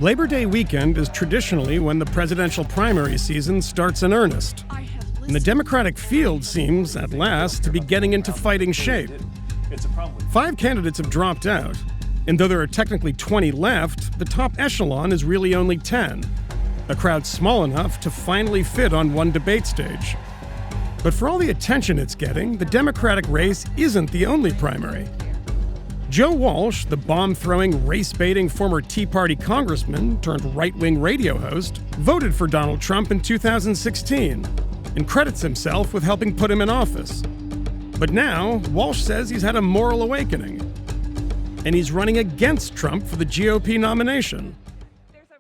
Labor Day weekend is traditionally when the presidential primary season starts in earnest. And the Democratic field seems, at last, to be getting into fighting shape. 5 candidates have dropped out, and though there are technically 20 left, the top echelon is really only 10. A crowd small enough to finally fit on one debate stage. But for all the attention it's getting, the Democratic race isn't the only primary. Joe Walsh, the bomb-throwing, race-baiting former Tea Party Congressman turned right-wing radio host, voted for Donald Trump in 2016 and credits himself with helping put him in office. But now, Walsh says he's had a moral awakening, and he's running against Trump for the GOP nomination.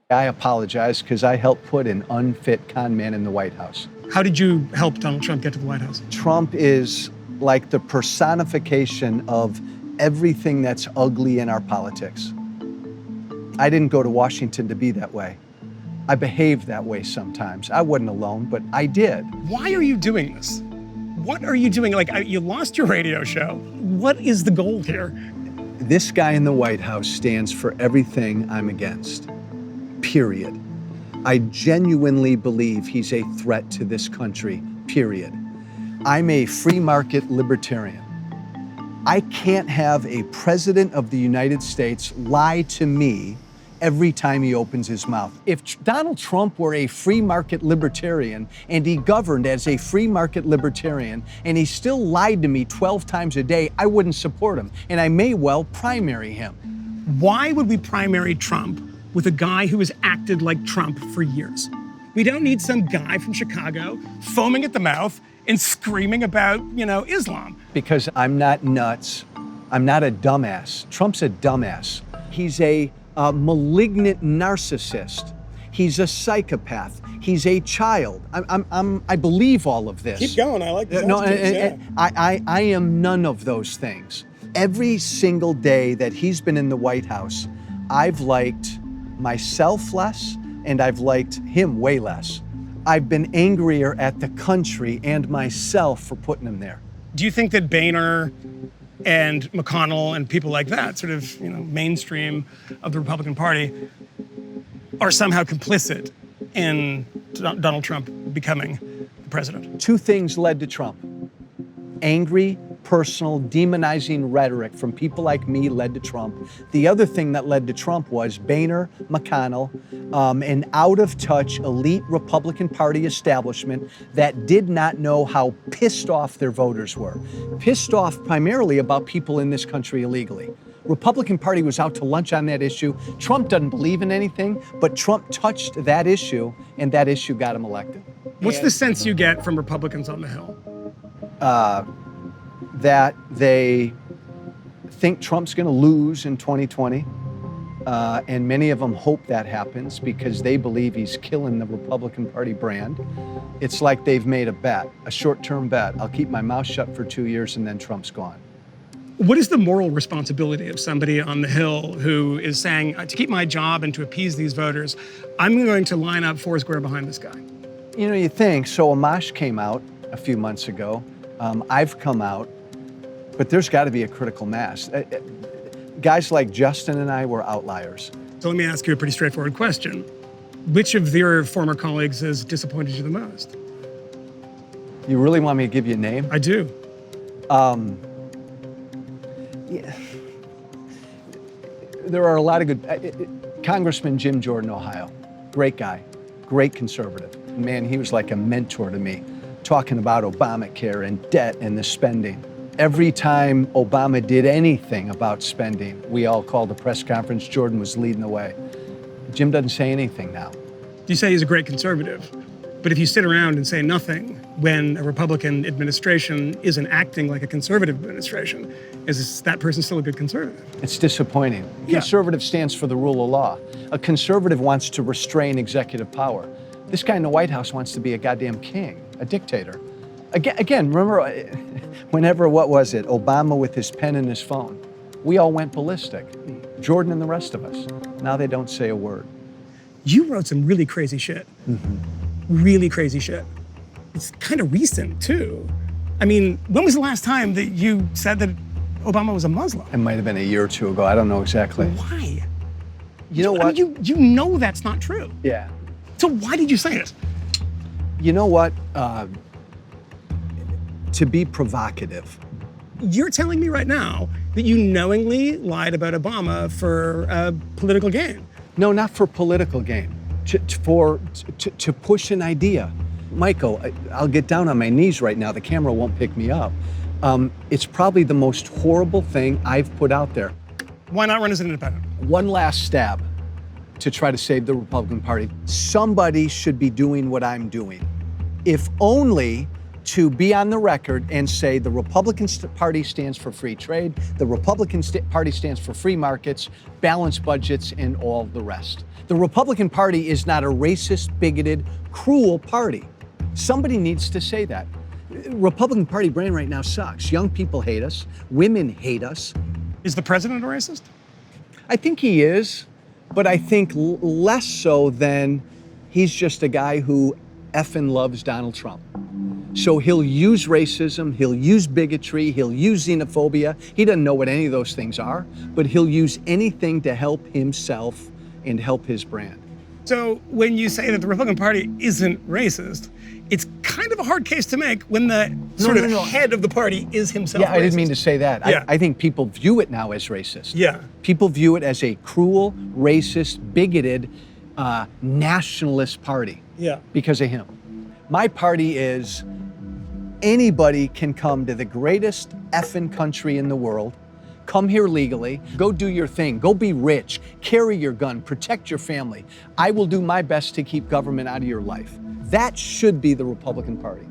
I apologize because I helped put an unfit con man in the White House. How did you help Donald Trump get to the White House? Trump is like the personification of everything that's ugly in our politics. I didn't go to Washington to be that way. I behaved that way sometimes. I wasn't alone, but I did. Why are you doing this? What are you doing? You lost your radio show. What is the goal here? This guy in the White House stands for everything I'm against, period. I genuinely believe he's a threat to this country, period. I'm a free market libertarian. I can't have a president of the United States lie to me every time he opens his mouth. If Donald Trump were a free market libertarian and he governed as a free market libertarian and he still lied to me 12 times a day, I wouldn't support him, and I may well primary him. Why would we primary Trump with a guy who has acted like Trump for years? We don't need some guy from Chicago foaming at the mouth and screaming about, Islam. Because I'm not nuts. I'm not a dumbass. Trump's a dumbass. He's a malignant narcissist. He's a psychopath. He's a child. I believe all of this. Keep going. I like this. No, I am none of those things. Every single day that he's been in the White House, I've liked myself less, and I've liked him way less. I've been angrier at the country and myself for putting him there. Do you think that Boehner and McConnell and people like that, sort of, mainstream of the Republican Party, are somehow complicit in Donald Trump becoming the president? 2 things led to Trump. Angry, personal, demonizing rhetoric from people like me led to Trump. The other thing that led to Trump was Boehner, McConnell, an out-of-touch elite Republican Party establishment that did not know how pissed off their voters were. Pissed off primarily about people in this country illegally. Republican Party was out to lunch on that issue. Trump doesn't believe in anything, but Trump touched that issue, and that issue got him elected. What's the sense you get from Republicans on the Hill? That they think Trump's going to lose in 2020, and many of them hope that happens because they believe he's killing the Republican Party brand. It's like they've made a bet, a short-term bet. I'll keep my mouth shut for 2 years and then Trump's gone. What is the moral responsibility of somebody on the Hill who is saying, to keep my job and to appease these voters, I'm going to line up foursquare behind this guy? You think. So Amash came out a few months ago. I've come out. But there's got to be a critical mass. Guys like Justin and I were outliers. So let me ask you a pretty straightforward question. Which of your former colleagues has disappointed you the most? You really want me to give you a name? I do. Yeah. There are a lot of good... Congressman Jim Jordan, Ohio. Great guy. Great conservative. Man, he was like a mentor to me, talking about Obamacare and debt and the spending. Every time Obama did anything about spending, we all called a press conference. Jordan was leading the way. Jim doesn't say anything now. You say he's a great conservative, but if you sit around and say nothing when a Republican administration isn't acting like a conservative administration, is that person still a good conservative? It's disappointing. Yeah. Conservative stands for the rule of law. A conservative wants to restrain executive power. This guy in the White House wants to be a goddamn king, a dictator. Again, remember, what was it? Obama with his pen and his phone. We all went ballistic. Jordan and the rest of us. Now they don't say a word. You wrote some really crazy shit. Mm-hmm. Really crazy shit. It's kind of recent, too. I mean, when was the last time that you said that Obama was a Muslim? It might have been a year or two ago. I don't know exactly. Why? You know I what? mean, you know that's not true. Yeah. So why did you say it? You know what? To be provocative. You're telling me right now that you knowingly lied about Obama for political gain. No, not for political gain. To push an idea. Michael, I'll get down on my knees right now. The camera won't pick me up. It's probably the most horrible thing I've put out there. Why not run as an independent? One last stab to try to save the Republican Party. Somebody should be doing what I'm doing, if only to be on the record and say the Republican Party stands for free trade, the Republican Party stands for free markets, balanced budgets, and all the rest. The Republican Party is not a racist, bigoted, cruel party. Somebody needs to say that. Republican Party brand right now sucks. Young people hate us. Women hate us. Is the president a racist? I think he is, but I think less so than he's just a guy who effing loves Donald Trump. So he'll use racism, he'll use bigotry, he'll use xenophobia. He doesn't know what any of those things are, but he'll use anything to help himself and help his brand. So when you say that the Republican Party isn't racist, it's kind of a hard case to make when the head of the party is himself Yeah, racist. I didn't mean to say that. Yeah. I think people view it now as racist. Yeah. People view it as a cruel, racist, bigoted, nationalist party. Yeah. Because of him. My party is anybody can come to the greatest effing country in the world, come here legally, go do your thing, go be rich, carry your gun, protect your family. I will do my best to keep government out of your life. That should be the Republican Party.